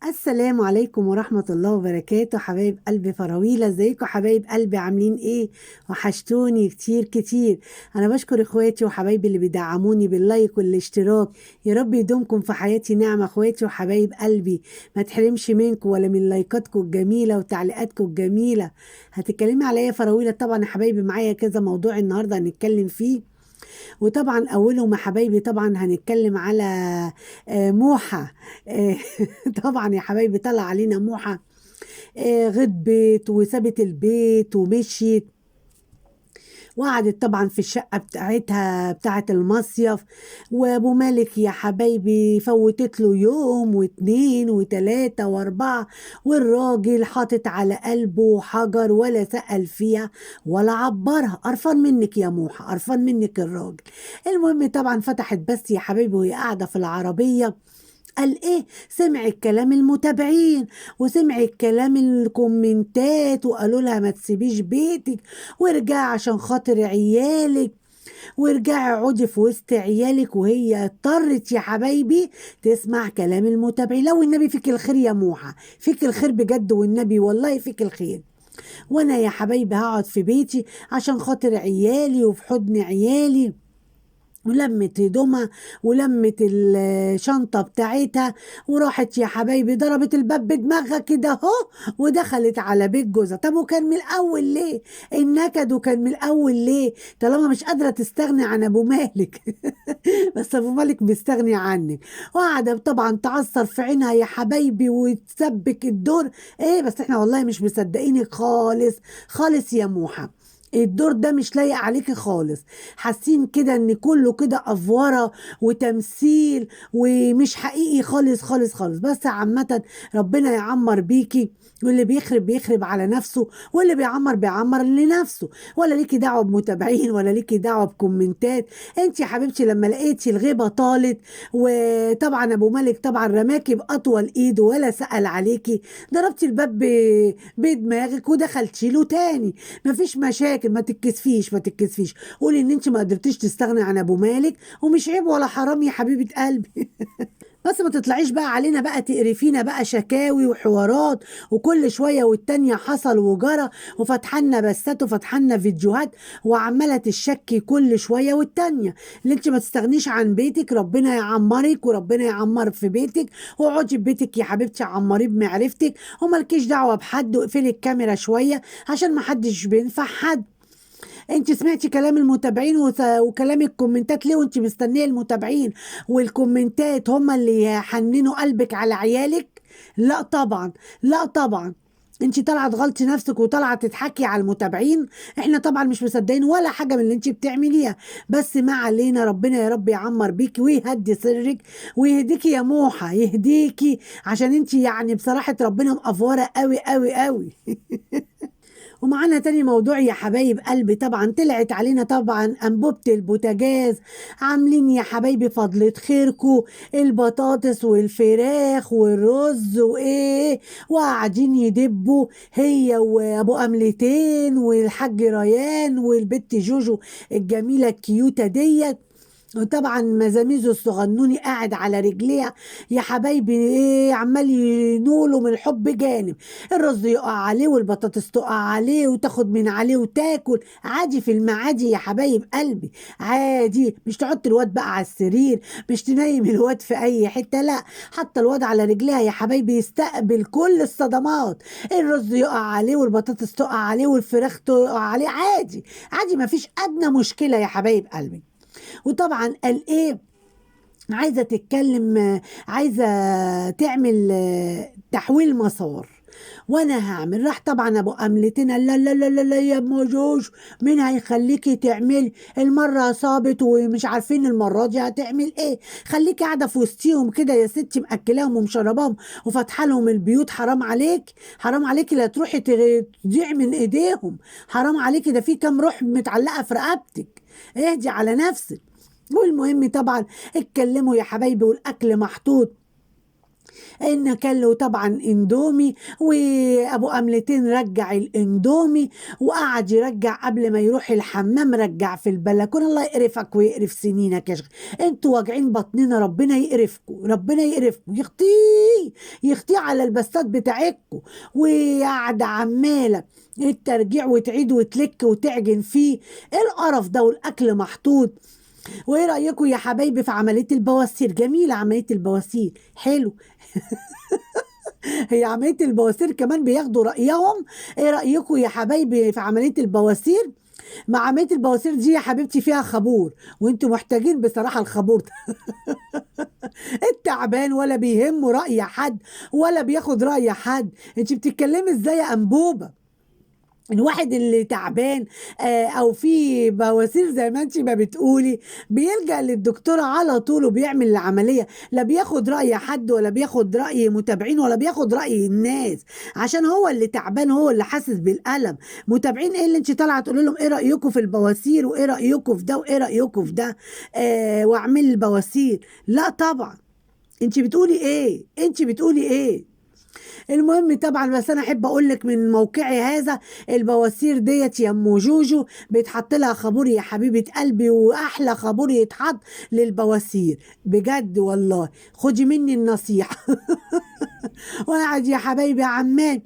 السلام عليكم ورحمة الله وبركاته، حبايب قلبي فراويلة. ازيكم حبايب قلبي؟ عاملين ايه؟ وحشتوني كتير كتير. انا بشكر اخواتي وحبايبي اللي بيدعموني باللايك والاشتراك. يا رب يدومكم في حياتي نعمة اخواتي وحبايب قلبي. ما تحرمش منكم ولا من لايكاتكم الجميلة وتعليقاتكم الجميلة. هتتكلمي عليا يا فراويلة؟ طبعا يا حبايبي معايا كذا موضوع النهاردة هنتكلم فيه. وطبعا اولهم يا حبايبي طبعا هنتكلم على موحة. آه، طبعا يا حبايبي طلع علينا موحة. غضبت وسابت البيت ومشيت، وقعدت طبعا في الشقة بتاعتها بتاعة المصيف. وابو مالك يا حبايبي فوتت له يوم واتنين وتلاتة واربعة، والراجل حاطط على قلبه حجر ولا سأل فيها ولا عبرها. قرفان منك يا موحة، قرفان منك الراجل. المهم طبعا فتحت بس يا حبايبي وهي قاعدة في العربية، قال ايه؟ سمعت كلام المتابعين وسمعت كلام الكومنتات، وقالوا لها ما تسيبيش بيتك وارجعي عشان خاطر عيالك، وارجعي اقعدي في وسط عيالك. وهي اضطرت يا حبايبي تسمع كلام المتابعين. لو النبي فيك الخير يا موحة، فيك الخير بجد، والنبي والله فيك الخير. وانا يا حبايبي هقعد في بيتي عشان خاطر عيالي وفي حضن عيالي. ولمت هدومها ولمت الشنطة بتاعتها، وراحت يا حبايبي ضربت الباب بدماغها كده اهو، ودخلت على بيت جوزها. طب وكان من الأول ليه النكد؟ وكان من الأول ليه طالما مش قادرة تستغني عن أبو مالك؟ بس أبو مالك بيستغني عنك. وقاعدة طبعا تعصر في عينها يا حبايبي وتسبك الدور. ايه بس احنا والله مش مصدقينك خالص خالص يا موحة. الدور ده مش لايق عليكي خالص. حاسين كده ان كله كده افوره وتمثيل ومش حقيقي خالص خالص خالص. بس عامه ربنا يعمر بيكي، واللي بيخرب بيخرب على نفسه، واللي بيعمر بيعمر لنفسه. ولا ليكي دعوه بمتابعين ولا ليكي دعوه بكومنتات. انت يا حبيبتي لما لقيتي الغيبه طالت، وطبعا ابو مالك طبعا رماكي باطول ايده ولا سأل عليكي، ضربتي الباب بدماغك ودخلتي له تاني. مفيش مشاكل، ما تتكسفيش ما تتكسفيش. قولي ان انت ما قدرتيش تستغني عن ابو مالك، ومش عيب ولا حرام يا حبيبه قلبي. بس ما تطلعيش بقى علينا بقى تقرفينا بقى شكاوي وحوارات، وكل شويه والتانيه حصل وجرى، وفتحنا بسات وفتحنا فيديوهات، وعماله تشكي كل شويه والتانيه. اللي انت ما تستغنيش عن بيتك، ربنا يعمرك وربنا يعمر في بيتك. واقعدي في بيتك يا حبيبتي عمريه بمعرفتك، وملكيش دعوه بحد. واقفلي الكاميرا شويه عشان ما حدش بينفع حد. انت سمعتي كلام المتابعين وكلام الكومنتات ليه؟ وانت مستنيه المتابعين والكومنتات هم اللي يحننوا قلبك على عيالك؟ لا طبعا، لا طبعا. انت طالعه تغلطي نفسك وطالعه تضحكي على المتابعين. احنا طبعا مش مصدقين ولا حاجه من اللي انت بتعمليها. بس ما علينا، ربنا يا رب يعمر بيكي ويهدي سرك ويهديكي يا موحه، يهديكي. عشان انت يعني بصراحه ربنا مقفوره قوي قوي قوي. ومعانا تاني موضوع يا حبايب قلبي. طبعا طلعت علينا طبعا أنبوبة البوتاجاز. عاملين يا حبايبي فضلة خيركو البطاطس والفراخ والرز وإيه، وقاعدين يدبوا هي وأبو أملتين والحاج ريان والبت جوجو الجميلة الكيوتة ديت. وطبعا مزاميزو الصغنوني قاعد على رجليها يا حبايبي، ايه عمال ينوله من الحب جانب. الرز يقع عليه والبطاطس تقع عليه وتاخد من عليه وتاكل عادي في المعادي يا حبايب قلبي. عادي، مش تحط الواد بقى على السرير، مش تنيم الواد في اي حته، لا. حتى الواد على رجليها يا حبايبي يستقبل كل الصدمات. الرز يقع عليه والبطاطس تقع عليه والفراخ تقع عليه، عادي عادي، ما فيش ادنى مشكله يا حبايب قلبي. وطبعا قال ايه؟ عايزه تتكلم، عايزه تعمل تحويل مسار. وانا هعمل. راح طبعا ابو املتنا لا لا لا لا لا يا ام جوج، مين هيخليكي تعملي؟ المره صابت ومش عارفين المره دي هتعمل ايه. خليكي قاعده في وسطيهم كده يا ستي، مأكلاهم ومشرباهم وفاتحه لهم البيوت. حرام عليك، حرام عليكي، لا تروحي تضيع من ايديهم. حرام عليكي، ده في كام روح متعلقه في رقبتك. اهدي على نفسك. والمهم طبعا اتكلموا يا حبايبي والاكل محطوط. ان كان له طبعا اندومي، وابو املتين رجع الاندومي وقعد يرجع قبل ما يروح الحمام، رجع في البلكونه. الله يقرفك ويقرف سنينك يا شيخ، انتوا واجعين بطننا، ربنا يقرفكم، ربنا يقرفكم، يختي على البسات بتاعتكم. وقاعده عماله الترجيع وتعيد وتلك وتعجن فيه. ايه القرف ده؟ والاكل محطوط. وايه رايكم يا حبايبي في عمليه البواسير؟ جميله عمليه البواسير، حلو. هي عمليه البواسير كمان بياخدوا رايهم. ايه رايكم يا حبايبي في عمليه البواسير؟ مع عمليه البواسير دي يا حبيبتي فيها خابور، وانتوا محتاجين بصراحه الخابور ده. التعبان ولا بيهمه راي حد ولا بياخد راي حد. انت بتتكلمي ازاي يا انبوبه؟ الواحد اللي تعبان او في بواسير زي ما انت ما بتقولي بيلجأ للدكتورة على طول وبيعمل العملية، لا بياخد رأي حد ولا بياخد رأي متابعين ولا بياخد رأي الناس، عشان هو اللي تعبان، هو اللي حاسس بالألم. متابعين ايه اللي انت طالعة تقول لهم ايه رأيكم في البواسير وايه رأيكم في ده وايه رأيكم في ده واعمل البواسير؟ لا طبعا. انت بتقولي ايه؟ انت بتقولي ايه؟ المهم طبعا، بس انا احب اقول لك من موقعي هذا، البواسير ديت يا ام جوجو بيتحط لها خابور يا حبيبه قلبي، واحلى خابور يتحط للبواسير بجد والله. خدي مني النصيحه. وقاعد يا حبايبي عمال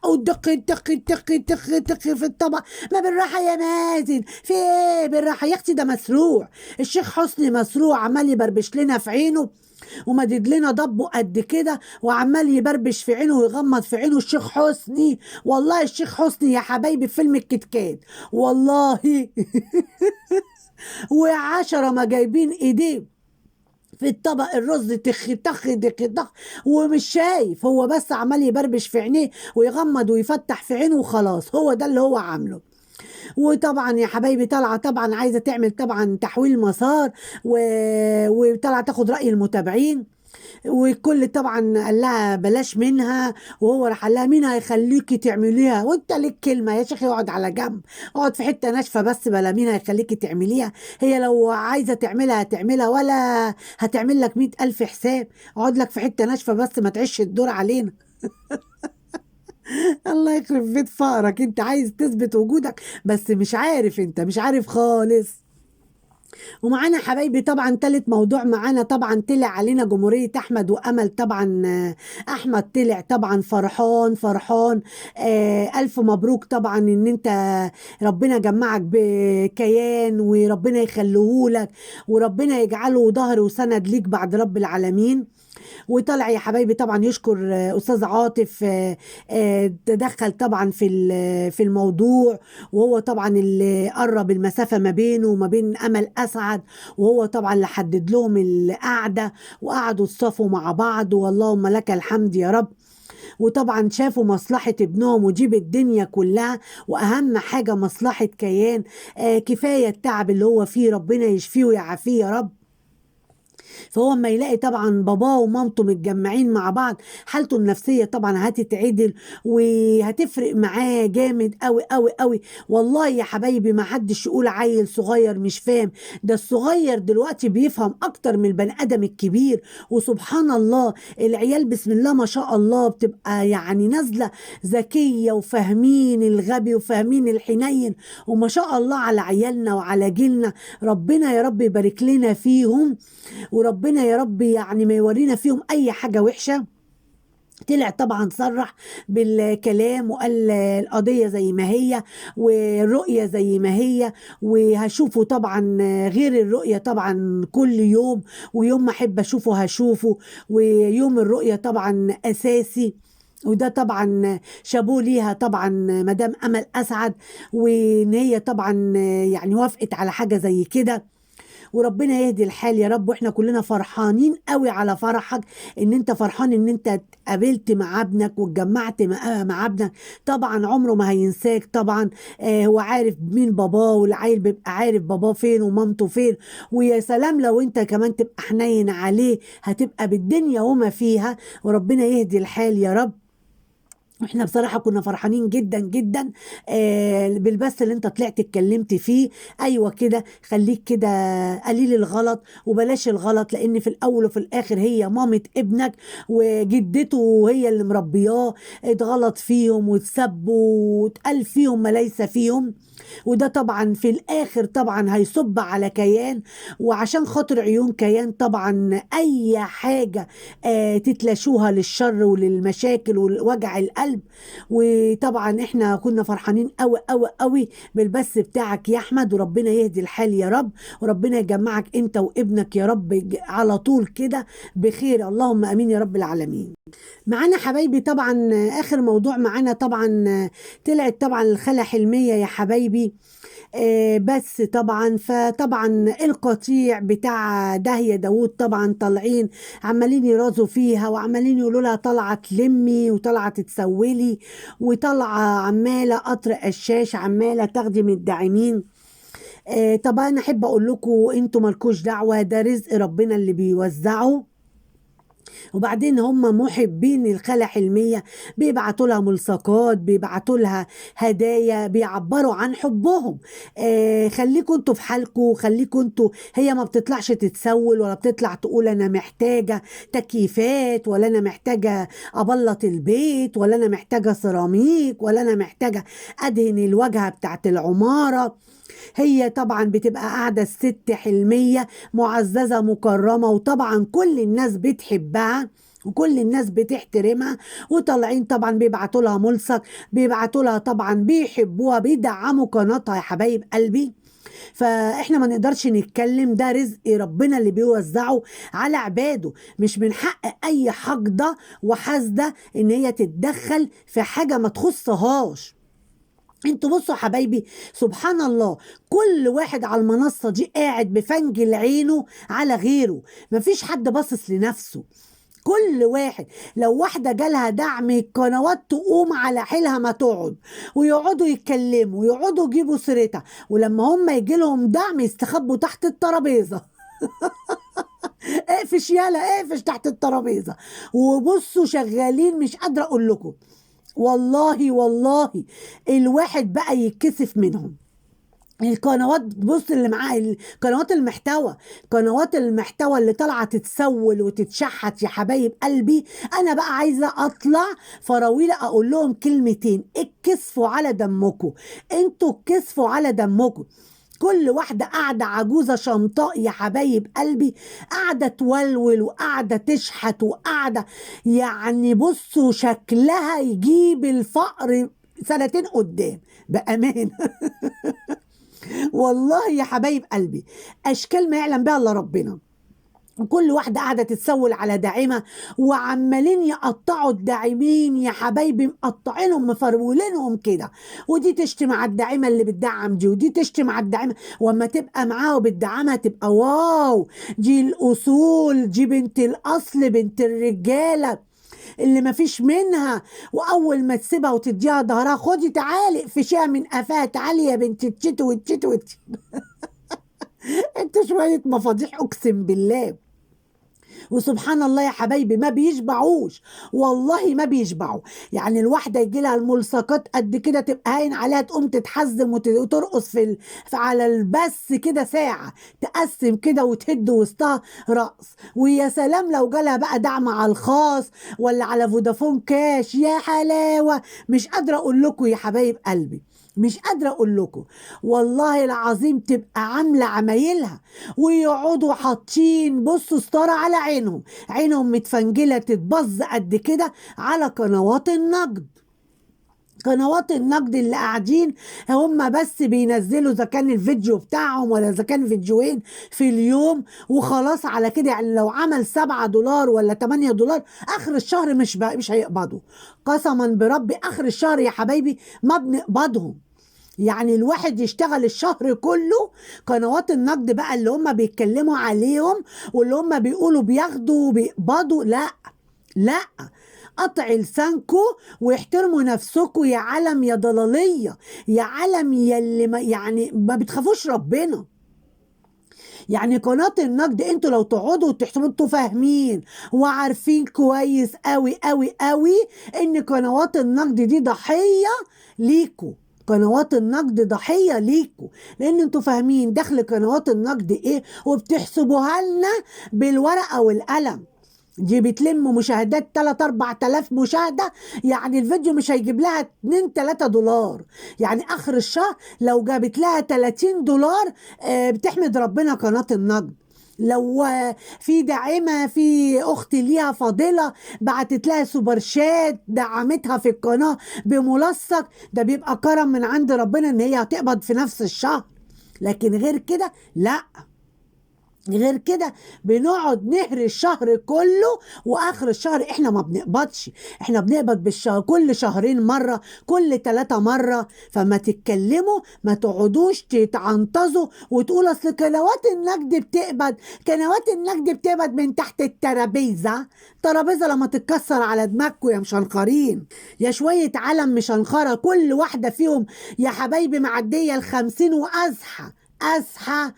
ودق دق دق دق دق في الطبق. ما بالراحه يا مازن، في ايه بالراحه يا اختي؟ ده مسروع، الشيخ حسني مسروع عمال يبربش لنا في عينه ومدد لنا ضبه قد كده، وعمال يبربش في عينه ويغمض في عينه الشيخ حسني. والله الشيخ حسني يا حبايبي في فيلم الكتكات والله. وعشرة ما جايبين ايديه في الطبق الرز، تخ تخ تخ تخ، ومش شايف، هو بس عمال يبربش في عينيه ويغمض ويفتح في عينه وخلاص، هو ده اللي هو عامله. وطبعا يا حبايبي طالعه طبعا عايزه تعمل طبعا تحويل مسار وطالعه تاخد راي المتابعين، والكل طبعا قال لها بلاش منها، وهو راح قال لها مين هيخليكي تعمليها؟ وانت ليك كلمه يا شيخ، اقعد على جنب، اقعد في حته ناشفه بس، بلا مين هيخليكي تعمليها؟ هي لو عايزه تعملها هتعملها، ولا هتعمل لك 100,000 حساب؟ اقعد لك في حته ناشفه بس، ما تعيش الدور علينا. الله يخرب بيت فقرك، انت عايز تثبت وجودك بس مش عارف، انت مش عارف خالص. ومعانا حبايبي طبعا تالت موضوع معانا، طبعا طلع علينا جمهورية أحمد وأمل طبعا. أحمد طلع طبعا فرحان فرحان. ألف مبروك طبعا إن أنت ربنا جمعك بكيان، وربنا يخليهولك، وربنا يجعله ظهر وسند ليك بعد رب العالمين. وطلع يا حبايبي طبعا يشكر استاذ عاطف، تدخل طبعا في الموضوع، وهو طبعا اللي قرب المسافه ما بينه وما بين امل اسعد، وهو طبعا اللي حدد لهم القعده، وقعدوا اتصافوا مع بعض، واللهم لك الحمد يا رب. وطبعا شافوا مصلحة ابنهم ودي بالدنيا كلها، وأهم حاجة مصلحة كيان. كفاية التعب اللي هو فيه، ربنا يشفيه ويعافيه يا رب. فهو اما يلاقي طبعا باباه ومامته متجمعين مع بعض، حالته النفسيه طبعا هتتعدل وهتفرق معاه جامد قوي قوي قوي. والله يا حبايبي ما حدش يقول عيل صغير مش فاهم، ده الصغير دلوقتي بيفهم اكتر من البني ادم الكبير. وسبحان الله العيال بسم الله ما شاء الله بتبقى يعني نازله ذكيه وفاهمين الغبي وفاهمين الحنين، وما شاء الله على عيالنا وعلى جيلنا. ربنا يا رب يبارك لنا فيهم، وربنا يا رب يعني ما يورينا فيهم اي حاجة وحشة. طلع طبعا صرح بالكلام وقال القضية زي ما هي والرؤية زي ما هي، وهشوفه طبعا غير الرؤية طبعا كل يوم، ويوم ما احب اشوفه هشوفه، ويوم الرؤية طبعا اساسي. وده طبعا شابوه ليها طبعا مدام امل اسعد، وان هي طبعا يعني وافقت على حاجة زي كده. وربنا يهدي الحال يا رب. واحنا كلنا فرحانين قوي على فرحك، ان انت فرحان ان انت اتقابلت مع ابنك واتجمعت مع ابنك. طبعا عمره ما هينساك طبعا. هو عارف مين باباه، والعيل بيبقى عارف باباه فين ومامته فين. ويا سلام لو انت كمان تبقى حنين عليه، هتبقى بالدنيا وما فيها. وربنا يهدي الحال يا رب. واحنا بصراحة كنا فرحانين جدا جدا بالبث اللي انت طلعت اتكلمت فيه. ايوه كده، خليك كده قليل الغلط وبلاش الغلط، لان في الاول وفي الاخر هي مامة ابنك وجدته هي اللي مربياه. اتغلط فيهم واتسبوا واتقال فيهم ما ليس فيهم، وده طبعا في الاخر طبعا هيصب على كيان. وعشان خاطر عيون كيان طبعا اي حاجة تتلاشوها للشر وللمشاكل ووجع القلب. وطبعا احنا كنا فرحانين قوي قوي قوي بالبث بتاعك يا احمد، وربنا يهدي الحال يا رب، وربنا يجمعك انت وابنك يا رب على طول كده بخير، اللهم امين يا رب العالمين. معانا حبايبي طبعا اخر موضوع معانا طبعا طلعت طبعا الخالة حلمية يا حبايبي. بس طبعا فطبعا القطيع بتاع داهية داوود طبعا طالعين عمالين يرازوا فيها، وعمالين يقولوا لها طالعة تلمي وطالعة تتسولي، وطالعة عمالة قطر الشاش عمالة تاخدي من الداعمين. طبعا انا احب اقول لكم انتوا مالكوش دعوة، ده رزق ربنا اللي بيوزعه. وبعدين هم محبين الخالة حلمية بيبعتوا لها ملصقات، بيبعتوا لها هدايا، بيعبروا عن حبهم. خليكوا انتوا في حالكوا، خليكوا انتوا. هي ما بتطلعش تتسول ولا بتطلع تقول انا محتاجة تكييفات، ولا انا محتاجة ابلط البيت، ولا انا محتاجة سيراميك، ولا انا محتاجة ادهن الواجهة بتاعت العمارة. هي طبعا بتبقى قاعدة الست حلمية معززة مكرمة، وطبعا كل الناس بتحبها وكل الناس بتحترمها. وطالعين طبعا بيبعتوا لها ملصق، بيبعتوا لها طبعا بيحبوها، بيدعموا قناتها يا حبايب قلبي. فاحنا ما نقدرش نتكلم، ده رزق ربنا اللي بيوزعه على عباده. مش من حق اي حقده وحاسده ان هي تتدخل في حاجه ما تخصهاش. انتوا بصوا يا حبايبي، سبحان الله، كل واحد على المنصة دي قاعد بفنجل عينه على غيره، مفيش حد باصص لنفسه. كل واحد، لو واحدة جالها دعم القنوات تقوم على حيلها ما تقعد، ويقعدوا يتكلموا ويقعدوا يجيبوا سيرتها، ولما هم يجي لهم دعم يستخبوا تحت الترابيزة. اقفش يالا اقفش تحت الترابيزة. وبصوا شغالين مش قادرة اقول لكم، والله والله الواحد بقى يتكسف منهم. القنوات بص اللي معاه قنوات المحتوى، قنوات المحتوى اللي طالعه تتسول وتتشحت يا حبايب قلبي. انا بقى عايزه اطلع فراويل اقول لهم كلمتين: اتكسفوا على دمكم، انتوا اتكسفوا على دمكم. كل واحدة قاعدة عجوزة شمطاء يا حبايب قلبي، قاعدة تولول وقاعدة تشحت وقاعدة، يعني بصوا شكلها يجيب الفقر سنتين قدام بأمان. والله يا حبايب قلبي أشكال ما يعلم بها إلا ربنا. وكل واحدة قاعدة تتسول على داعمة، وعمالين يقطعوا الداعمين يا حبايبي، مقطعينهم مفرولينهم كده. ودي تشتم على الداعمة اللي بتدعم دي، ودي تشتم على الداعمة، واما تبقى معاه وبتدعمها تبقى واو، دي الأصول، دي بنت الأصل، بنت الرجالة اللي مفيش منها. واول ما تسيبها وتديها ظهرها، خدي تعالي اقفشيها من قفاها، تعالي يا بنت التشت والتشت. انت شوية مفاضيح اقسم بالله. وسبحان الله يا حبايبي ما بيشبعوش، والله ما بيشبعوا. يعني الواحده يجي لها الملصقات قد كده تبقى هاين عليها، تقوم تتحزم وترقص على البث كده ساعه، تقسم كده وتهد وسطها رقص. ويا سلام لو جالها بقى دعم على الخاص ولا على فودافون كاش، يا حلاوه. مش قادره اقول لكم يا حبايب قلبي، مش قادرة أقول لكم، والله العظيم تبقى عاملة عمايلها. ويقعدوا حاطين بصوا ستارة على عينهم، عينهم متفنجلة تتبظ قد كده على قنوات النقد. قنوات النقد اللي قاعدين هم بس بينزلوا اذا كان الفيديو بتاعهم ولا اذا كان فيديوهين في اليوم وخلاص على كده. يعني لو عمل $7 ولا $8 اخر الشهر مش هيقبضوا. قسما بربي اخر الشهر يا حبايبي ما بنقبضهم. يعني الواحد يشتغل الشهر كله. قنوات النقد بقى اللي هم بيتكلموا عليهم واللي هم بيقولوا بياخدوا وبيقبضوا، لا لا، قطع لسانكو واحترموا نفسكو يا علم يا ضلالية، يا علم يا اللي ما يعني ما بتخافوش ربنا. يعني قناة النقد انتوا لو تقعدوا وتحسبوا انتوا فاهمين وعارفين كويس قوي قوي قوي ان قنوات النقد دي ضحية ليكوا. قنوات النقد ضحية ليكوا، لان انتوا فاهمين دخل قنوات النقد ايه وبتحسبوها لنا بالورقة والقلم. دي بتلم مشاهدات 3 4000 مشاهدة، يعني الفيديو مش هيجيب لها 2 3 دولار، يعني اخر الشهر لو جابت لها 30 دولار بتحمد ربنا قناة النقد. لو في داعمة، في اخت ليها فاضلة بعتت لها سوبر شات دعمتها في القناة بملصق، ده بيبقى كرم من عند ربنا ان هي هتقبض في نفس الشهر. لكن غير كده لا، غير كده بنقعد نهري الشهر كله واخر الشهر احنا ما بنقبضش. احنا بنقبض بالشهر كل شهرين مرة، كل 3 مرة. فما تتكلموا، ما تقعدوش تتعنطزوا وتقول اصل قنوات النقد بتقبض. قنوات النقد بتقبض من تحت الترابيزة. الترابيزة لما تتكسر على دماغكم يا مشنخرين، يا شوية علم مشنخرة، كل واحدة فيهم يا حبايبي معدية 50 وازحى أزحى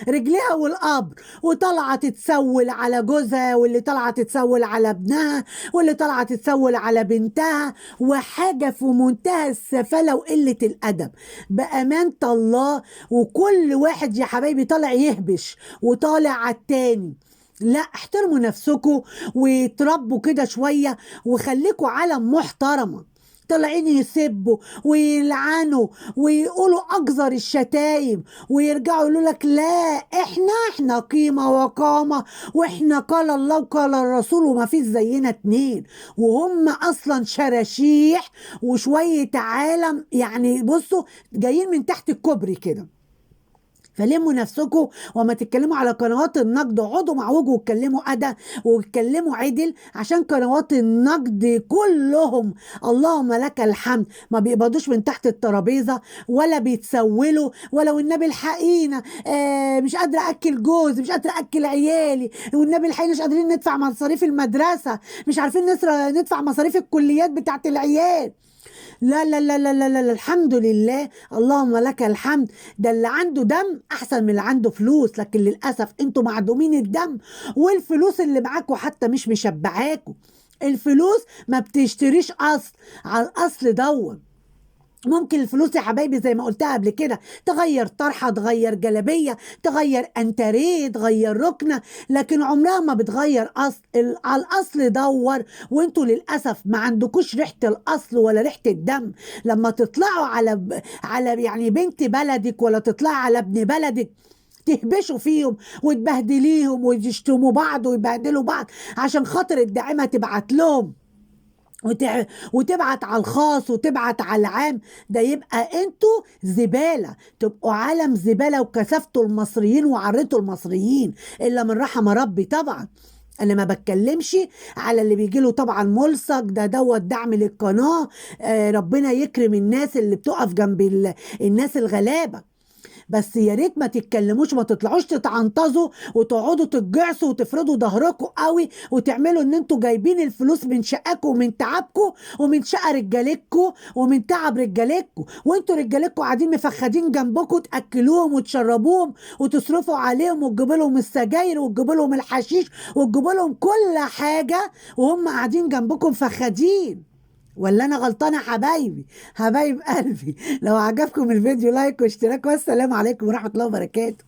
رجليها والقبر، وطالعة تتسول على جوزها، واللي طالعة تتسول على ابنها، واللي طالعة تتسول على بنتها، وحاجة في منتهى السفالة وقلة الأدب بأمانة الله. وكل واحد يا حبايبي طالع يهبش وطالع على التاني. لا، احترموا نفسكم وتربوا كده شوية وخليكوا عالم محترمة. طالعين يسبوا ويلعنوا ويقولوا اقذر الشتايم ويرجعوا يقولوا لك لا احنا قيمة وقامة، واحنا قال الله وقال الرسول وما فيش زينا اتنين، وهم اصلا شراشيح وشوية عالم. يعني بصوا جايين من تحت الكوبري كده. فلموا نفسكم وما تتكلموا على قنوات النقد، اقعدوا مع وجه واتكلموا أدى واتكلموا عدل، عشان قنوات النقد كلهم اللهم لك الحمد ما بيقبضوش من تحت الترابيزة ولا بيتسولوا. ولو النبي الحقينا مش قادرة أكل جوزي، مش قادرة أكل عيالي، والنبي الحقينا مش قادرين ندفع مصاريف المدرسة، مش عارفين ندفع مصاريف الكليات بتاعت العيال. لا لا لا لا لا لا، الحمد لله اللهم لك الحمد. ده اللي عنده دم احسن من اللي عنده فلوس، لكن للاسف انتوا معدومين الدم، والفلوس اللي معاكوا حتى مش مشبعاكوا. الفلوس ما بتشتريش اصل، على الاصل دور. ممكن الفلوس يا حبايبي زي ما قلتها قبل كده تغير طرحة، تغير جلبية، تغير انتريه، تغير ركنة، لكن عمرها ما بتغير اصل. على الاصل دور. وانتوا للاسف ما عندكوش ريحة الاصل ولا ريحة الدم. لما تطلعوا على يعني بنت بلدك، ولا تطلعوا على ابن بلدك، تهبشوا فيهم وتبهدليهم ويشتموا بعض ويبهدلوا بعض عشان خاطر الداعمة تبعت لهم وتبعت على الخاص وتبعت على العام. ده يبقى انتوا زبالة، تبقوا عالم زبالة وكسفتوا المصريين وعرتوا المصريين إلا من رحم ربي. طبعا انا ما بتكلمش على اللي بيجي له طبعا ملصق، ده دوت دعم للقناة. ربنا يكرم الناس اللي بتقف جنب الناس الغلابة. بس يا ريت ما تتكلموش وما تطلعوش تتعنطزوا وتقعدوا تتجعسوا وتفرضوا ظهركم قوي وتعملوا ان انتوا جايبين الفلوس من شقاكم ومن تعبكم ومن شقى رجالتكم ومن تعب رجالتكم، وانتوا رجالتكم قاعدين مفخدين جنبكم تاكلوهم وتشربوهم وتصرفوا عليهم وتجيبوا لهم السجاير وتجيبوا لهم الحشيش وتجيبوا لهم كل حاجه وهم قاعدين جنبكم فخدين. ولا انا غلطانه حبايبي؟ حبايب قلبي، لو عجبكم الفيديو لايك واشتراك، والسلام عليكم ورحمه الله وبركاته.